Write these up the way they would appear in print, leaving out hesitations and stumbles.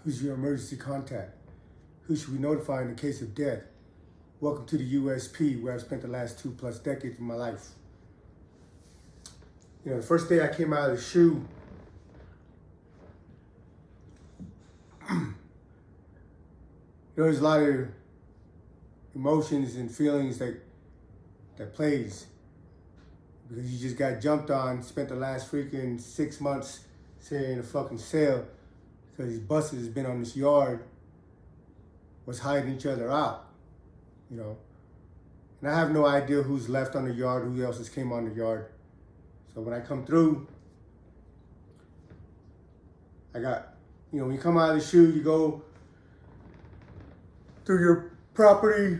Who's your emergency contact? Who should we notify in the case of death? Welcome to the USP, where I've spent the last 2+ decades of my life. You know, the first day I came out of the SHU, there's a lot of emotions and feelings that plays, because you just got jumped on, spent the last freaking 6 months sitting in a fucking cell because these buses has been on this yard, was hiding each other out, you know. And I have no idea who's left on the yard, who else has came on the yard. So when I come through, I got, you know, when you come out of the SHU, you go through your property.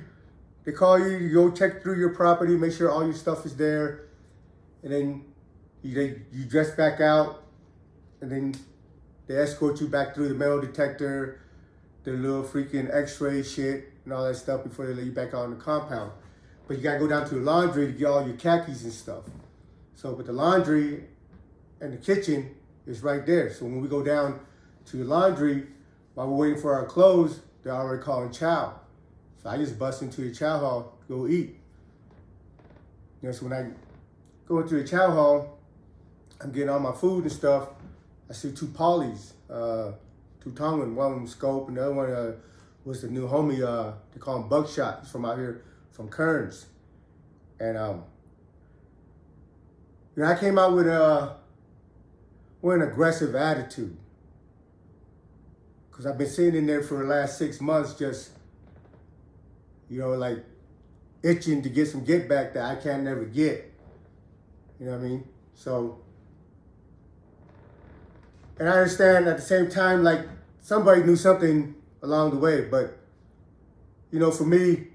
They call you, you go check through your property, make sure all your stuff is there. And then you dress back out, and then they escort you back through the metal detector, the little freaking x-ray shit and all that stuff before they let you back out on the compound. But you gotta go down to the laundry to get all your khakis and stuff. So, but the laundry and the kitchen is right there. So when we go down to the laundry, while we're waiting for our clothes, they're already calling chow. So I just bust into the chow hall to go eat. You know, so when I go into the chow hall, I'm getting all my food and stuff. I see two Pollies, two Tongan, one of them Scope, and the other one was the new homie, they call him Buckshot. He's from out here, from Kearns. And you know, I came out with an aggressive attitude, because I've been sitting in there for the last 6 months just, you know, like itching to get some get back that I can't never get. You know what I mean? So, and I understand at the same time, like, somebody knew something along the way, but, you know, for me,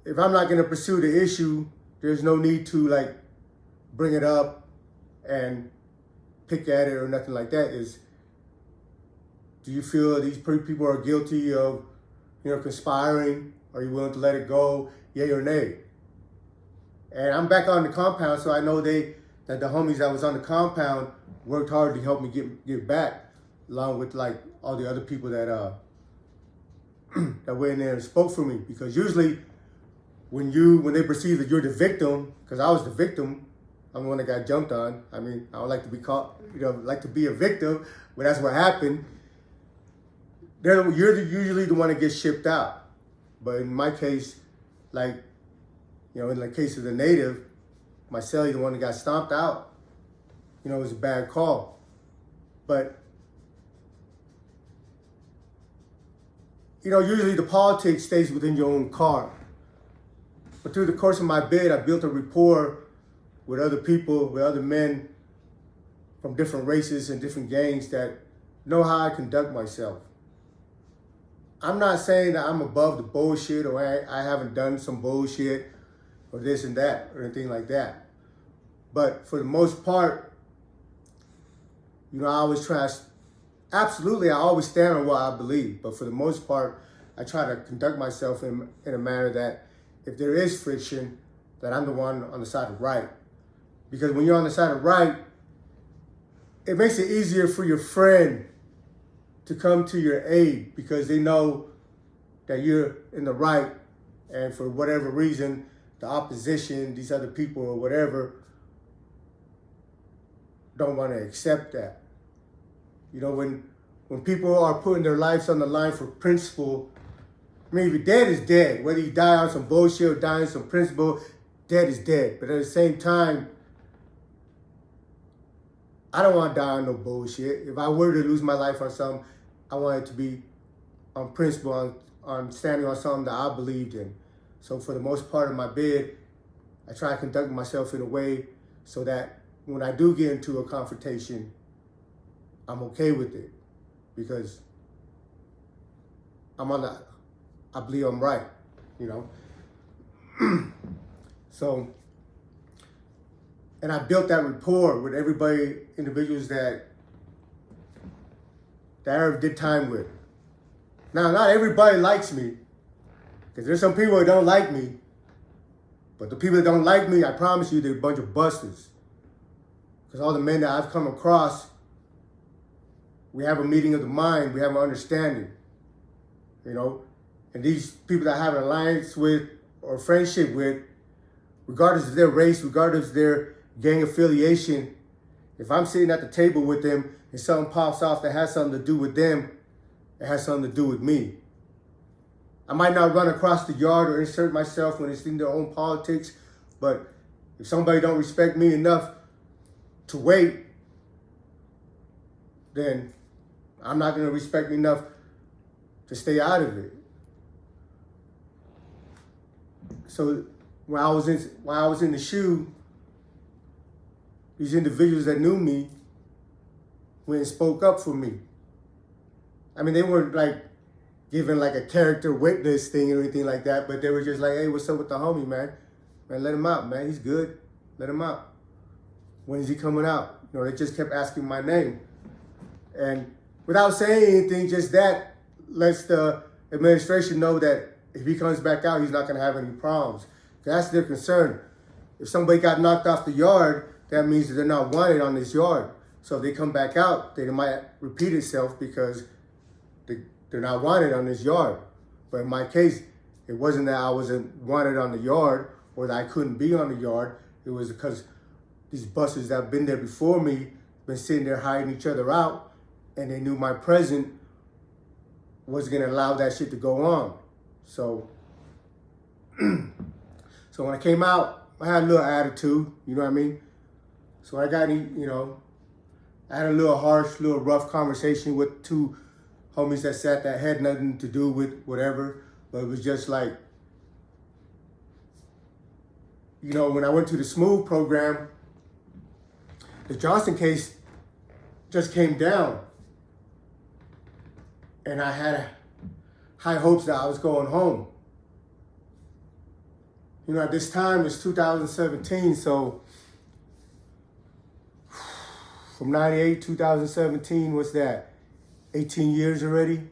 if I'm not going to pursue the issue, there's no need to, like, bring it up and pick at it or nothing like that. Do you feel these people are guilty of, you know, conspiring? Are you willing to let it go, yay or nay? And I'm back on the compound, so I know that the homies that was on the compound worked hard to help me get back, along with like all the other people that that went in there and spoke for me. Because usually when they perceive that you're the victim, because I was the victim, I'm the one that got jumped on. I mean, I don't like to be called, you know, like to be a victim, but that's what happened. You're usually the one that gets shipped out. But in my case, like, you know, in the case of the native, my cellie, the one that got stomped out, you know, it was a bad call. But, you know, usually the politics stays within your own car. But through the course of my bid, I built a rapport with other people, with other men from different races and different gangs that know how I conduct myself. I'm not saying that I'm above the bullshit, or I haven't done some bullshit or this and that or anything like that. But for the most part, you know, I always try, absolutely, I always stand on what I believe. But for the most part, I try to conduct myself in a manner that if there is friction, that I'm the one on the side of right. Because when you're on the side of right, it makes it easier for your friend to come to your aid, because they know that you're in the right, and for whatever reason, the opposition, these other people or whatever, don't want to accept that. You know, when people are putting their lives on the line for principle, I mean, if you're dead is dead. Whether you die on some bullshit or die on some principle, dead is dead. But at the same time, I don't want to die on no bullshit. If I were to lose my life on something, I want it to be on principle, on standing on something that I believed in. So for the most part of my bid, I try to conduct myself in a way so that when I do get into a confrontation, I'm okay with it, because I believe I'm right, you know? So, and I built that rapport with everybody, individuals that I ever did time with. Now, not everybody likes me, because there's some people that don't like me, but the people that don't like me, I promise you, they're a bunch of busters. Because all the men that I've come across We have a meeting of the mind. We have an understanding, you know. And these people that I have an alliance with or friendship with, regardless of their race, regardless of their gang affiliation, if I'm sitting at the table with them and something pops off that has something to do with them, it has something to do with me. I might not run across the yard or insert myself when it's in their own politics, but if somebody don't respect me enough to wait, then I'm not going to respect me enough to stay out of it. So when I was in the shoe, these individuals that knew me went and spoke up for me. I mean, they weren't like giving like a character witness thing or anything like that, but they were just like, hey, what's up with the homie, man? Man, let him out, man. He's good. Let him out. When is he coming out? You know, they just kept asking my name. And without saying anything, just that lets the administration know that if he comes back out, he's not going to have any problems. That's their concern. If somebody got knocked off the yard, that means that they're not wanted on this yard. So if they come back out, then it might repeat itself because they're not wanted on this yard. But in my case, it wasn't that I wasn't wanted on the yard or that I couldn't be on the yard. It was because these busters that have been there before me been sitting there hiding each other out, and they knew my presence was going to allow that shit to go on. So, so when I came out, I had a little attitude, you know what I mean? So I got, I had a little harsh, little rough conversation with two homies that sat that had nothing to do with whatever, but it was just like, when I went to the Smooth program, the Johnson case just came down. And I had high hopes that I was going home. At this time, it's 2017, so from 98, 2017, what's that? 18 years already?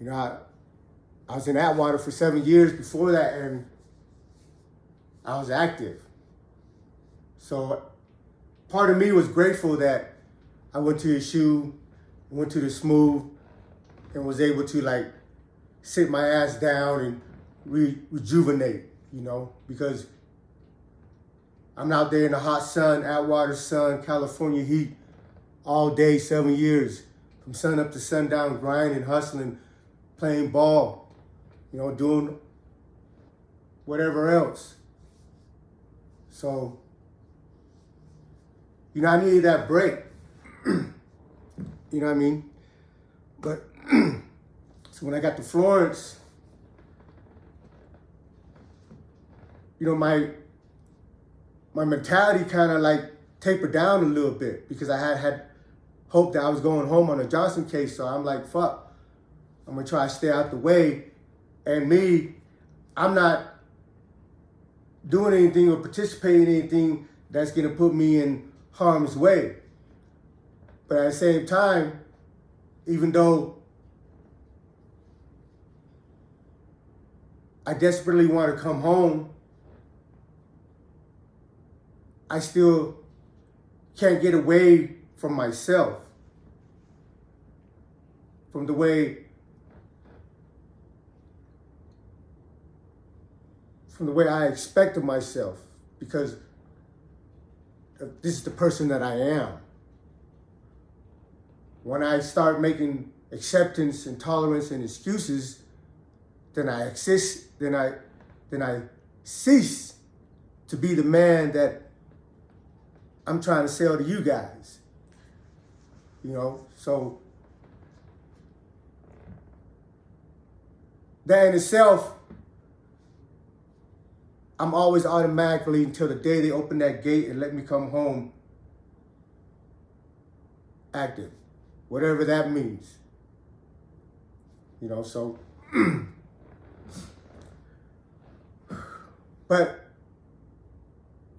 I was in Atwater for 7 years before that, and I was active. So part of me was grateful that I went to the shoe, went to the Smooth, and was able to sit my ass down and rejuvenate, because I'm out there in the hot sun, Atwater sun, California heat, all day, 7 years, from sun up to sundown, grinding, hustling, playing ball, doing whatever else. So, I needed that break. You know what I mean? But, so when I got to Florence, my mentality kind of tapered down a little bit because I had hoped that I was going home on the Johnson case. So I'm like, fuck, I'm gonna try to stay out the way. And me, I'm not doing anything or participating in anything that's gonna put me in harm's way. But at the same time, even though I desperately want to come home, I still can't get away from myself, from the way I expect of myself, because this is the person that I am. When I start making acceptance and tolerance and excuses, then I cease to be the man that I'm trying to sell to you guys. So that in itself, I'm always automatically, until the day they open that gate and let me come home, active, whatever that means. So, but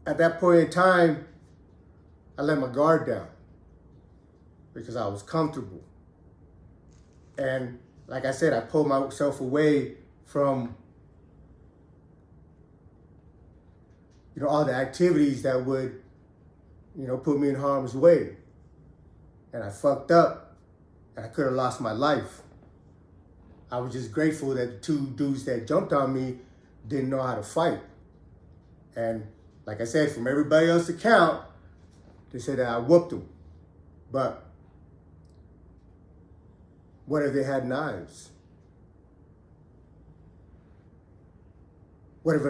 at that point in time, I let my guard down because I was comfortable. And like I said, I pulled myself away from all the activities that would, put me in harm's way. and I fucked up, and I could have lost my life. I was just grateful that the two dudes that jumped on me didn't know how to fight. And like I said, from everybody else's account, they said that I whooped them. But what if they had knives? What if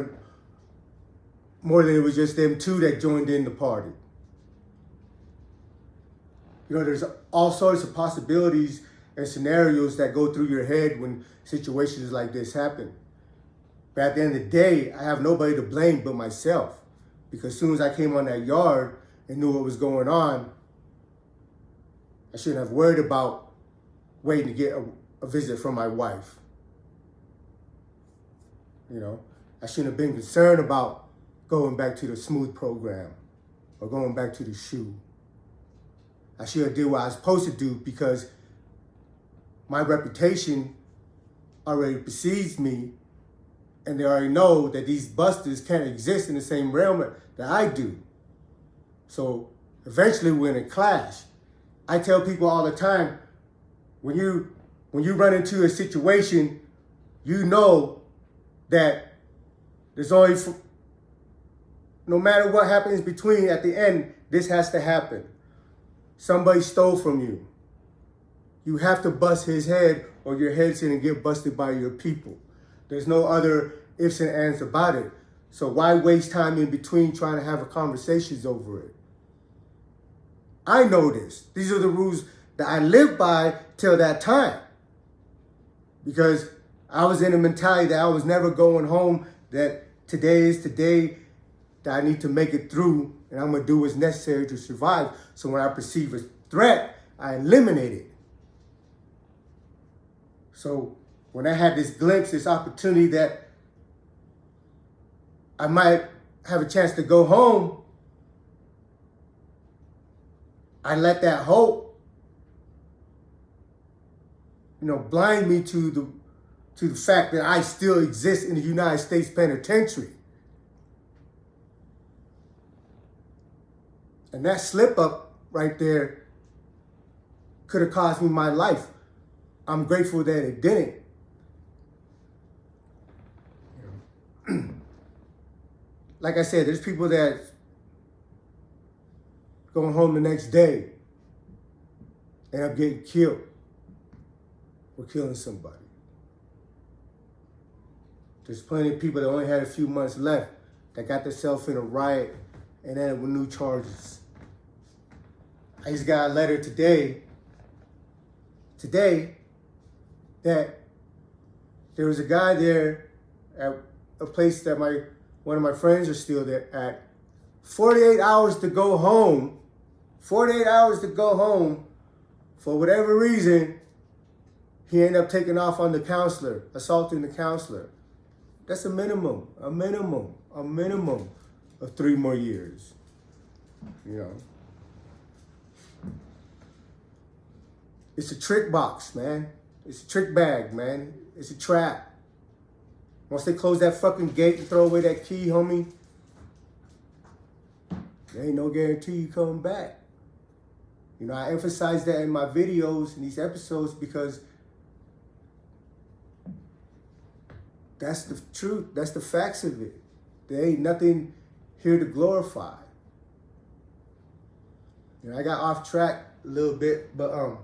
more than it was just them two that joined in the party? You know, there's all sorts of possibilities and scenarios that go through your head when situations like this happen. But at the end of the day, I have nobody to blame but myself. Because as soon as I came on that yard and knew what was going on, I shouldn't have worried about waiting to get a visit from my wife. You know, I shouldn't have been concerned about going back to the smooth program or going back to the shoe. I should have did what I was supposed to do because my reputation already precedes me, and they already know that these busters can't exist in the same realm that I do. So eventually we're in a clash. I tell people all the time, when you run into a situation, you know that there's only, no matter what happens between, at the end, this has to happen. Somebody stole from you. You have to bust his head or your head's gonna get busted by your people. There's no other ifs and ands about it. So why waste time in between trying to have a conversations over it? I know this. These are the rules that I lived by till that time. Because I was in a mentality that I was never going home, that today is today, that I need to make it through, and I'm gonna do what's necessary to survive. So when I perceive a threat, I eliminate it. So when I had this glimpse, this opportunity that I might have a chance to go home, I let that hope, blind me to the fact that I still exist in the United States Penitentiary. And that slip up right there could have cost me my life. I'm grateful that it didn't. Like I said, there's people that going home the next day end up getting killed or killing somebody. There's plenty of people that only had a few months left that got themselves in a riot and ended up with new charges. I just got a letter today, that there was a guy there at a place that one of my friends are still there at. 48 hours to go home. 48 hours to go home. For whatever reason, he ended up taking off on the counselor, assaulting the counselor. That's a minimum of 3 more years. It's a trick box, man. It's a trick bag, man. It's a trap. Once they close that fucking gate and throw away that key, homie, there ain't no guarantee you coming back. I emphasize that in my videos and these episodes because that's the truth. That's the facts of it. There ain't nothing here to glorify. I got off track a little bit, but so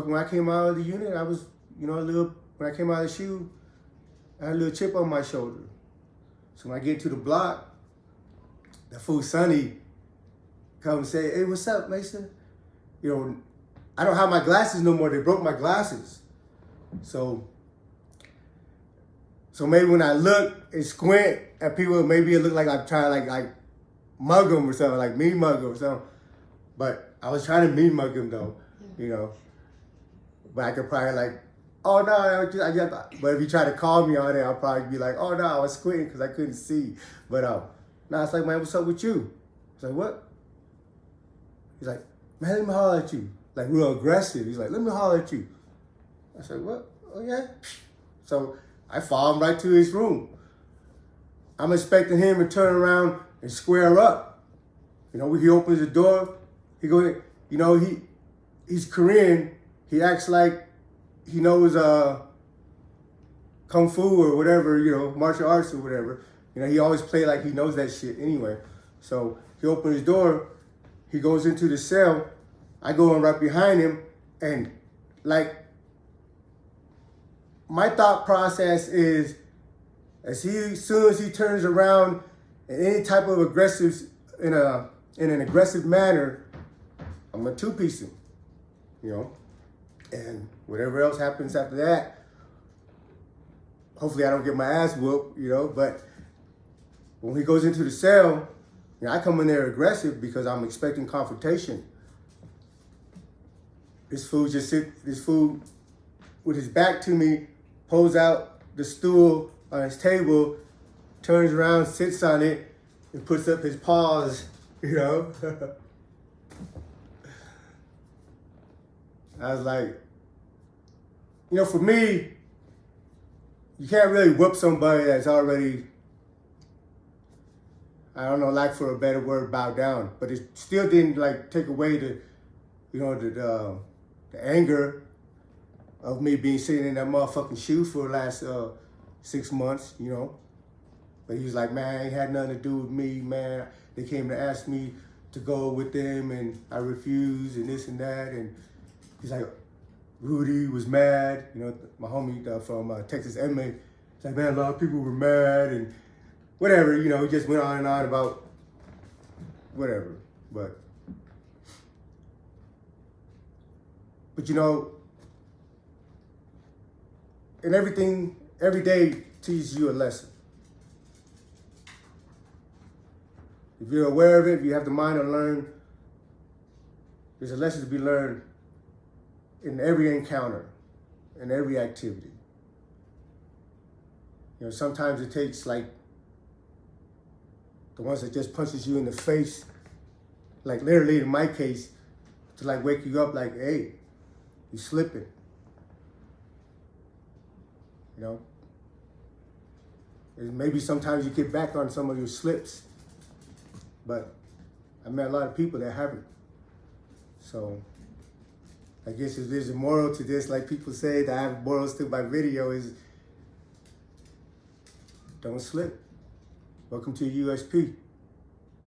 when I came out of the unit, I was, when I came out of the shoe, I had a little chip on my shoulder. So when I get to the block, that fool Sonny come and say, "Hey, what's up, Mason?" I don't have my glasses no more. They broke my glasses. So maybe when I look and squint at people, maybe it look like I'm trying to like mug them or something, like me mug them or something. But I was trying to me mug him though, But I could probably oh no, I just. But if you try to call me on it, I'll probably be like, "Oh no, I was squinting because I couldn't see." But no, it's like, "Man, what's up with you?" It's like, "What?" He's like, "Man, let me holler at you." Like real aggressive. He's like, "Let me holler at you." I said, "What?" "Oh yeah." So I follow him right to his room. I'm expecting him to turn around and square up. You know, when he opens the door, he goes, you know, he's Korean. He acts like he knows kung fu or whatever, you know, martial arts or whatever. You know, he always play like he knows that shit anyway. So he opens his door, he goes into the cell. I go in right behind him, and like, my thought process is, as soon as he turns around in any type of aggressive, in an aggressive manner, I'm gonna two-piece him, you know? And whatever else happens after that, hopefully I don't get my ass whooped, you know? But when he goes into the cell, you know, I come in there aggressive because I'm expecting confrontation. This fool with his back to me, pulls out the stool on his table, turns around, sits on it, and puts up his paws, you know? I was like, you know, for me, you can't really whoop somebody that's already, I don't know, like for a better word, bow down. But it still didn't like take away the, you know, the anger of me being sitting in that motherfucking shoe for the last 6 months, you know. But he was like, man, it had nothing to do with me, man. They came to ask me to go with them, and I refused, and this and that. And he's like, Rudy was mad, you know, my homie from Texas inmate. He's like, man, a lot of people were mad, and whatever, you know, he just went on and on about whatever. But you know, and everything, every day teaches you a lesson. If you're aware of it, if you have the mind to learn, there's a lesson to be learned in every encounter, in every activity. You know, sometimes it takes like the ones that just punches you in the face, like literally in my case, to like wake you up like, hey, you're slipping. You know? And maybe sometimes you get back on some of your slips, but I met a lot of people that haven't. So I guess if there's a moral to this, like people say that I have morals to my video, is don't slip. Welcome to USP.